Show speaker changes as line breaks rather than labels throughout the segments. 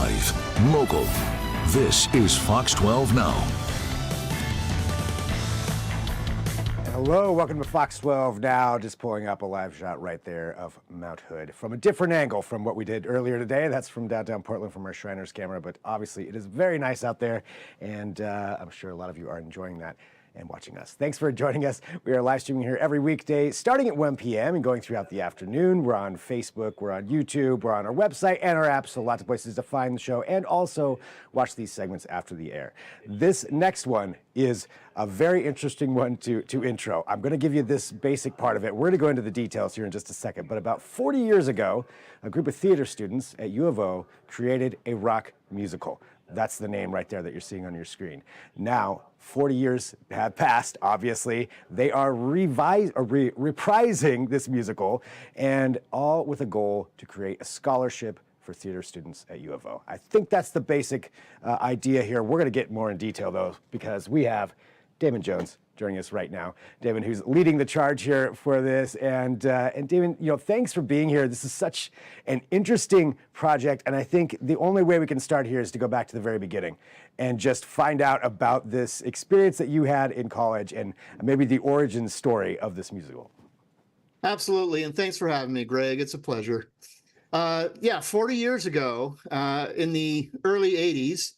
Live, local. This is Fox 12 Now.
Hello, welcome to Fox 12 Now. Just pulling up a live shot right there of Mount Hood from a different angle from what we did earlier today. That's from downtown Portland from our Shriners camera, but obviously it is very nice out there, and I'm sure a lot of you are enjoying that and watching us. Thanks for joining us. We are live streaming here every weekday starting at 1 p.m. and going throughout the afternoon. We're on Facebook, we're on YouTube, we're on our website and our app, so lots of places to find the show and also watch these segments after the air. This next one is a very interesting one to intro. I'm going to give you this basic part of it. We're going to go into the details here in just a second, but about 40 years ago, a group of theater students at U of O created a rock musical. That's the name right there that you're seeing on your screen. Now, 40 years have passed, obviously. They are reprising this musical, and all with a goal to create a scholarship for theater students at U of O. I think that's the basic idea here. We're going to get more in detail, though, because we have Damon Jones joining us right now. Damon, who's leading the charge here for this. And Damon, thanks for being here. This is such an interesting project. And I think the only way we can start here is to go back to the very beginning and just find out about this experience that you had in college and maybe the origin story of this musical.
Absolutely. And thanks for having me, Greg. It's a pleasure. 40 years ago, in the early 80s,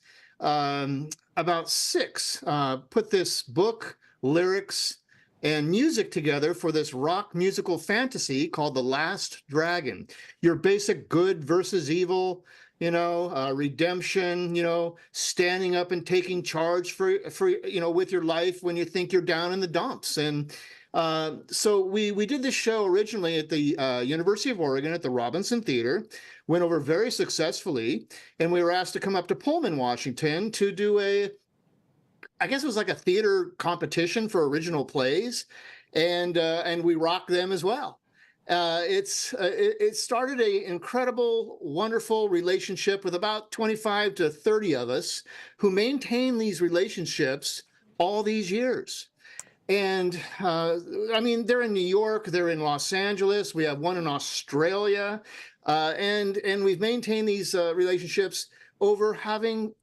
about six put this book, lyrics, and music together for this rock musical fantasy called The Last Dragon. Your basic good versus evil, redemption, standing up and taking charge for with your life when you think you're down in the dumps. And so we did this show originally at the University of Oregon at the Robinson Theater, went over very successfully, and we were asked to come up to Pullman, Washington to do I guess it was like a theater competition for original plays, and we rocked them as well. It started an incredible, wonderful relationship with about 25 to 30 of us who maintain these relationships all these years. And they're in New York, they're in Los Angeles, we have one in Australia, and we've maintained these relationships over having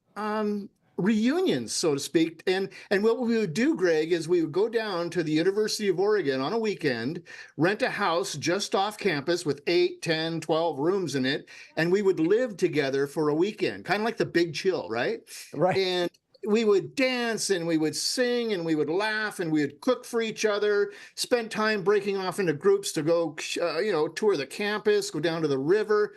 reunions, so to speak. And what we would do, Greg, is we would go down to the University of Oregon on a weekend, rent a house just off campus with 8, 10, 12 rooms in it, and we would live together for a weekend, kind of like the Big Chill, right?
Right.
And we would dance and we would sing and we would laugh and we would cook for each other, spend time breaking off into groups to go, tour the campus, go down to the river.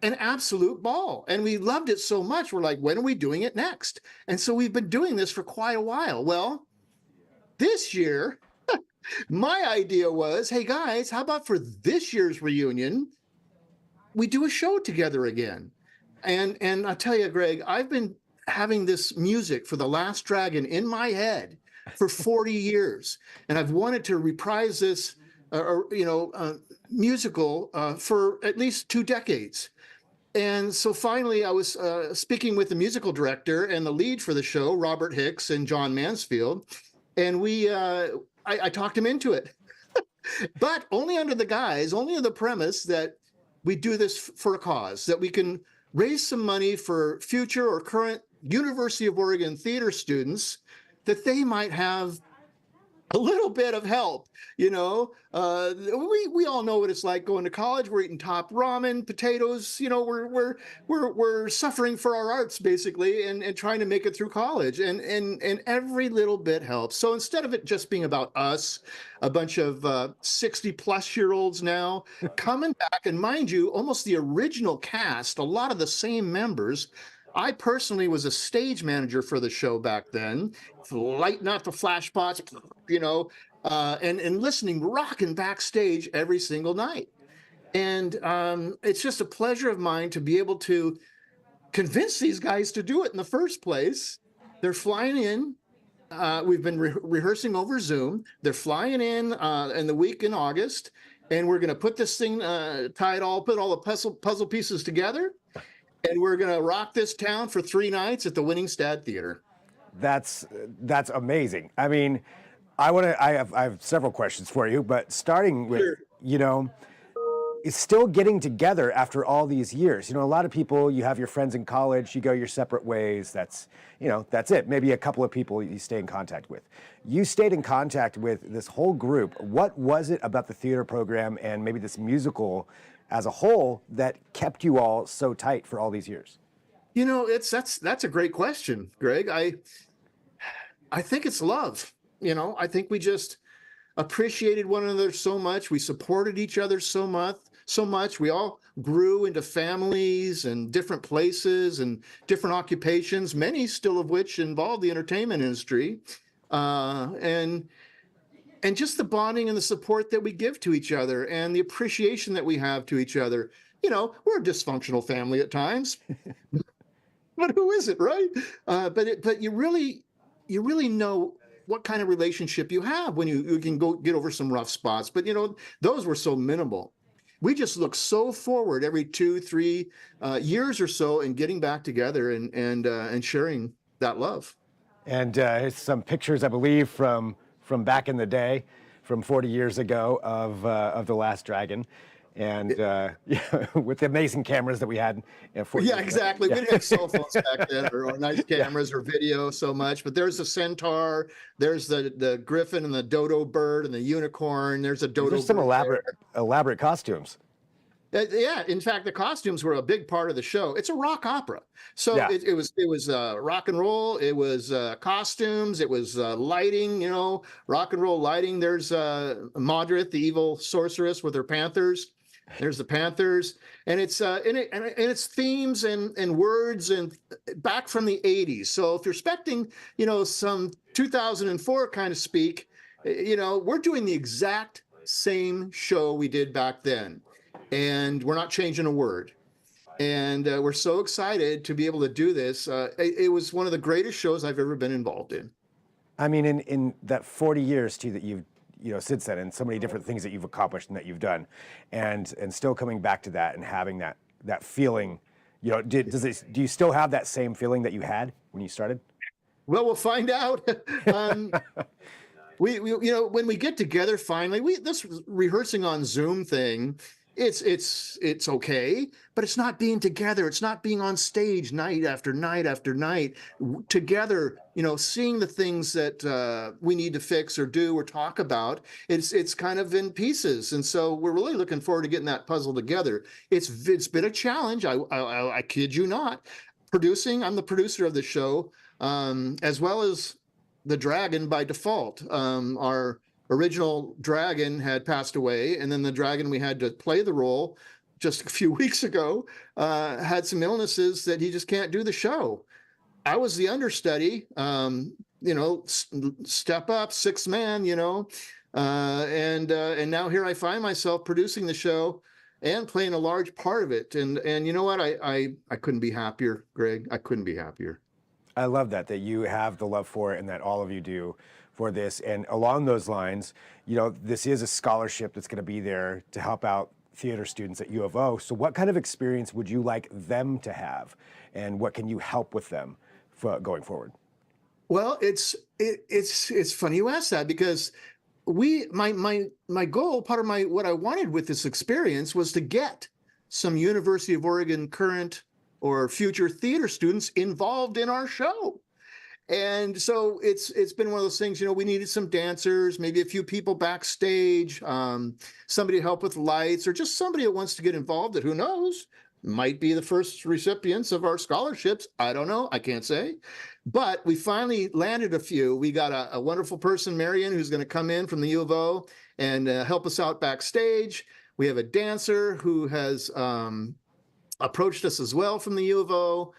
An absolute ball. And we loved it so much. We're like, when are we doing it next? And so we've been doing this for quite a while. Well, this year, my idea was, hey guys, how about for this year's reunion, we do a show together again? And I'll tell you, Greg, I've been having this music for The Last Dragon in my head for 40 years. And I've wanted to reprise this musical for at least 2 decades. And so finally, I was speaking with the musical director and the lead for the show, Robert Hicks and John Mansfield, and I talked him into it, but only under the premise that we do this for a cause, that we can raise some money for future or current University of Oregon theater students, that they might have a little bit of help. We all know what it's like going to college. We're eating top ramen, potatoes. We're suffering for our arts basically, and trying to make it through college. And every little bit helps. So instead of it just being about us, a bunch of 60-plus-year-olds now coming back, and mind you, almost the original cast, a lot of the same members. I personally was a stage manager for the show back then, lighting up the flashpots, and listening, rocking backstage every single night. And it's just a pleasure of mine to be able to convince these guys to do it in the first place. They're flying in. We've been rehearsing over Zoom. They're flying in the week in August, and we're going to put this thing, put all the puzzle pieces together. And we're going to rock this town for 3 nights at the Winningstad Theater.
That's amazing. I mean, I have several questions for you, but starting with,
Sure.
is still getting together after all these years. You know, a lot of people, you have your friends in college, you go your separate ways. That's, you know, that's it. Maybe a couple of people you stay in contact with. You stayed in contact with this whole group. What was it about the theater program and maybe this musical as a whole that kept you all so tight for all these years?
You know, that's a great question, Greg. I think it's love. You know, I think we just appreciated one another so much. We supported each other so much. We all grew into families and different places and different occupations, many still of which involve the entertainment industry. And just the bonding and the support that we give to each other and the appreciation that we have to each other. You know, we're a dysfunctional family at times, but who isn't, right? But you really know what kind of relationship you have when you can go get over some rough spots. But, you know, those were so minimal. We just look so forward every 2-3 years or so in getting back together and sharing that love.
And here's some pictures, I believe, from back in the day, from 40 years ago of The Last Dragon. And yeah, with the amazing cameras that we had.
Yeah, exactly. We didn't have cell phones back then or nice cameras or video so much. But there's the centaur, there's the griffin and the dodo bird and the unicorn. There's a dodo.
There's some elaborate costumes.
Yeah, in fact, the costumes were a big part of the show. It's a rock opera, so
Yeah.
it was rock and roll. It was costumes. It was lighting. You know, rock and roll lighting. There's Modrith, the evil sorceress, with her panthers. There's the Panthers, and it's it's themes and words and back from the 80s. So if you're expecting, you know, some 2004 kind of speak, you know, we're doing the exact same show we did back then, and we're not changing a word. And we're so excited to be able to do this. It was one of the greatest shows I've ever been involved in.
I mean, in that 40 years too that you've, you know, since then, and so many different things that you've accomplished and that you've done, and still coming back to that and having that feeling, you know, do you still have that same feeling that you had when you started?
Well, we'll find out. We you know, when we get together finally, this rehearsing on Zoom thing, it's okay, but it's not being together. It's not being on stage night after night after night together, you know, seeing the things that we need to fix or do or talk about. It's kind of in pieces. And so we're really looking forward to getting that puzzle together. It's been a challenge. I kid you not. I'm the producer of the show, as well as the dragon by default. Our original dragon had passed away, and then the dragon we had to play the role just a few weeks ago had some illnesses that he just can't do the show. I was the understudy, you know, step up, sixth man, you know, and now here I find myself producing the show and playing a large part of it. And you know what? I couldn't be happier, Greg. I couldn't be happier.
I love that you have the love for it and that all of you do for this. And along those lines, you know, this is a scholarship that's going to be there to help out theater students at U of O. So what kind of experience would you like them to have, and what can you help with them going forward?
Well, it's funny you ask that, because my goal, part of what I wanted with this experience was to get some University of Oregon current or future theater students involved in our show. And so it's been one of those things, you know, we needed some dancers, maybe a few people backstage, somebody to help with lights, or just somebody that wants to get involved that, who knows, might be the first recipients of our scholarships. I don't know. I can't say. But we finally landed a few. We got a wonderful person, Marion, who's going to come in from the U of O and help us out backstage. We have a dancer who has approached us as well from the U of O.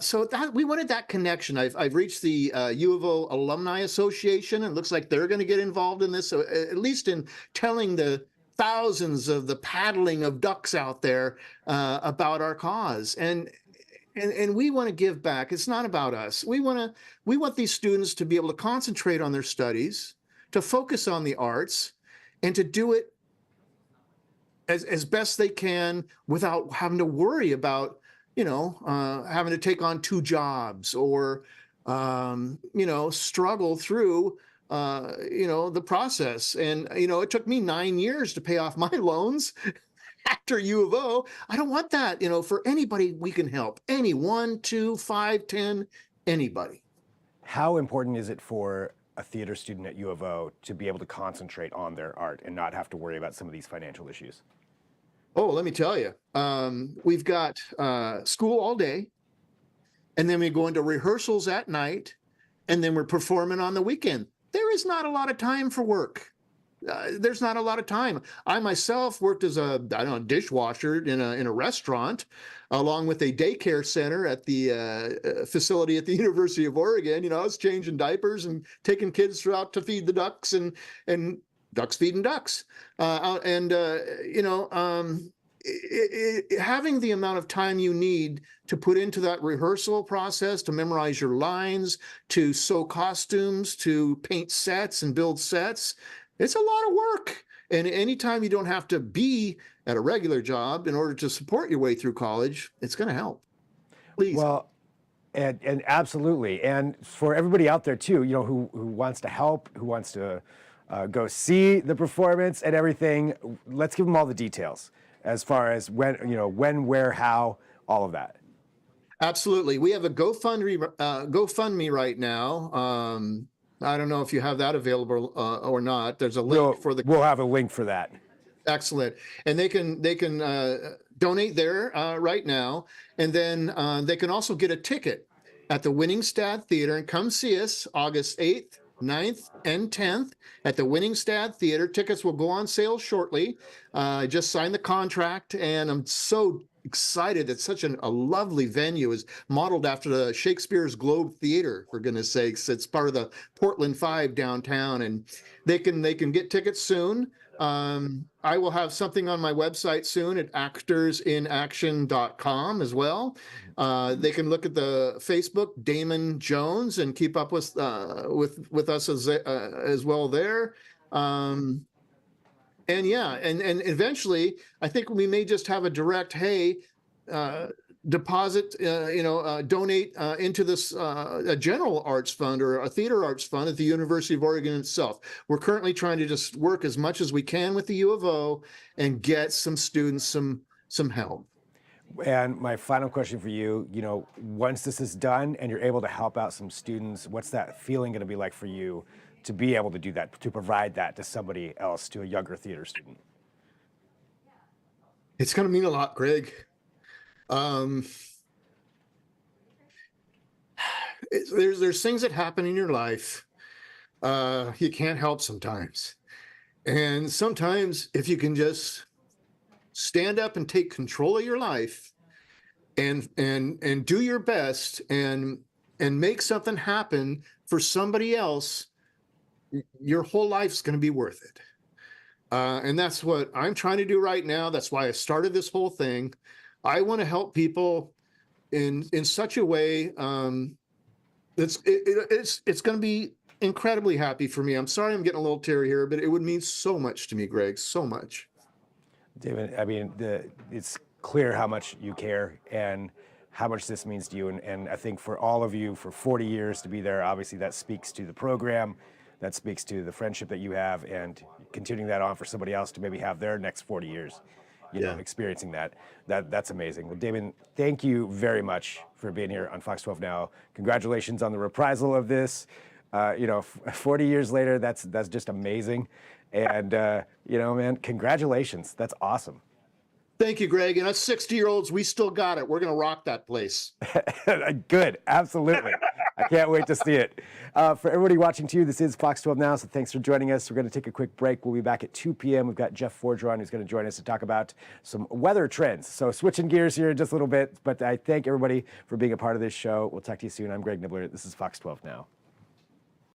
So that we wanted that connection. I've reached the U of O Alumni Association, and it looks like they're going to get involved in this, so at least in telling the thousands of the paddling of ducks out there about our cause. And we want to give back. It's not about us. We want these students to be able to concentrate on their studies, to focus on the arts, and to do it as best they can without having to worry about, you know, having to take on 2 jobs or, you know, struggle through, you know, the process. And, you know, it took me 9 years to pay off my loans. after U of O. I don't want that, for anybody we can help. Any 1, 2, 5, 10, anybody.
How important is it for a theater student at U of O to be able to concentrate on their art and not have to worry about some of these financial issues?
Oh, let me tell you, we've got school all day, and then we go into rehearsals at night, and then we're performing on the weekend. There is not a lot of time for work. There's not a lot of time. I myself worked as a dishwasher in a restaurant, along with a daycare center at the facility at the University of Oregon. I was changing diapers and taking kids out to feed the ducks and ducks feeding ducks. Having the amount of time you need to put into that rehearsal process, to memorize your lines, to sew costumes, to paint sets and build sets, it's a lot of work. And anytime you don't have to be at a regular job in order to support your way through college, it's going to help. Please.
Well, and absolutely. And for everybody out there too, who wants to help, who wants to go see the performance and everything, let's give them all the details as far as when, where, how, all of that.
Absolutely. We have a GoFundMe right now. I don't know if you have that available or not. There's a link for the.
We'll have a link for that.
Excellent. And they can donate there right now, and then they can also get a ticket at the Winningstad Theater and come see us August 8th, 9th, and 10th at the Winningstad Theater. Tickets will go on sale shortly. I just signed the contract, and I'm so excited. It's such a lovely venue. Is modeled after the Shakespeare's Globe Theater, for goodness sakes. It's part of the Portland 5 downtown, and they can get tickets soon. I will have something on my website soon at actorsinaction.com as well. They can look at the Facebook Damon Jones and keep up with us as well there. And eventually, I think we may just have a direct, deposit, donate into this a general arts fund or a theater arts fund at the University of Oregon itself. We're currently trying to just work as much as we can with the U of O and get some students some help.
And my final question for you, once this is done and you're able to help out some students, what's that feeling going to be like for you to be able to do that, to provide that to somebody else, to a younger theater student?
It's going to mean a lot, Greg. There's things that happen in your life you can't help sometimes. And sometimes if you can just stand up and take control of your life and do your best and make something happen for somebody else, your whole life's going to be worth it. And that's what I'm trying to do right now. That's why I started this whole thing. I want to help people in such a way it's going to be incredibly happy for me. I'm sorry I'm getting a little teary here, but it would mean so much to me, Greg, so much.
David, I mean, it's clear how much you care and how much this means to you. And I think for all of you, for 40 years to be there, obviously that speaks to the program, that speaks to the friendship that you have, and continuing that on for somebody else to maybe have their next 40 years, experiencing that's amazing. Well, Damon, thank you very much for being here on Fox 12 Now. Congratulations on the reprisal of this. 40 years later, that's just amazing. And, man, congratulations. That's awesome.
Thank you, Greg. And us 60-year-olds, we still got it. We're going to rock that place.
Good. Absolutely. I can't wait to see it. For everybody watching too, this is Fox 12 Now, so thanks for joining us. We're going to take a quick break. We'll be back at 2 p.m. We've got Jeff Forger on who's going to join us to talk about some weather trends. So switching gears here in just a little bit, but I thank everybody for being a part of this show. We'll talk to you soon. I'm Greg Nibbler. This is Fox 12 Now.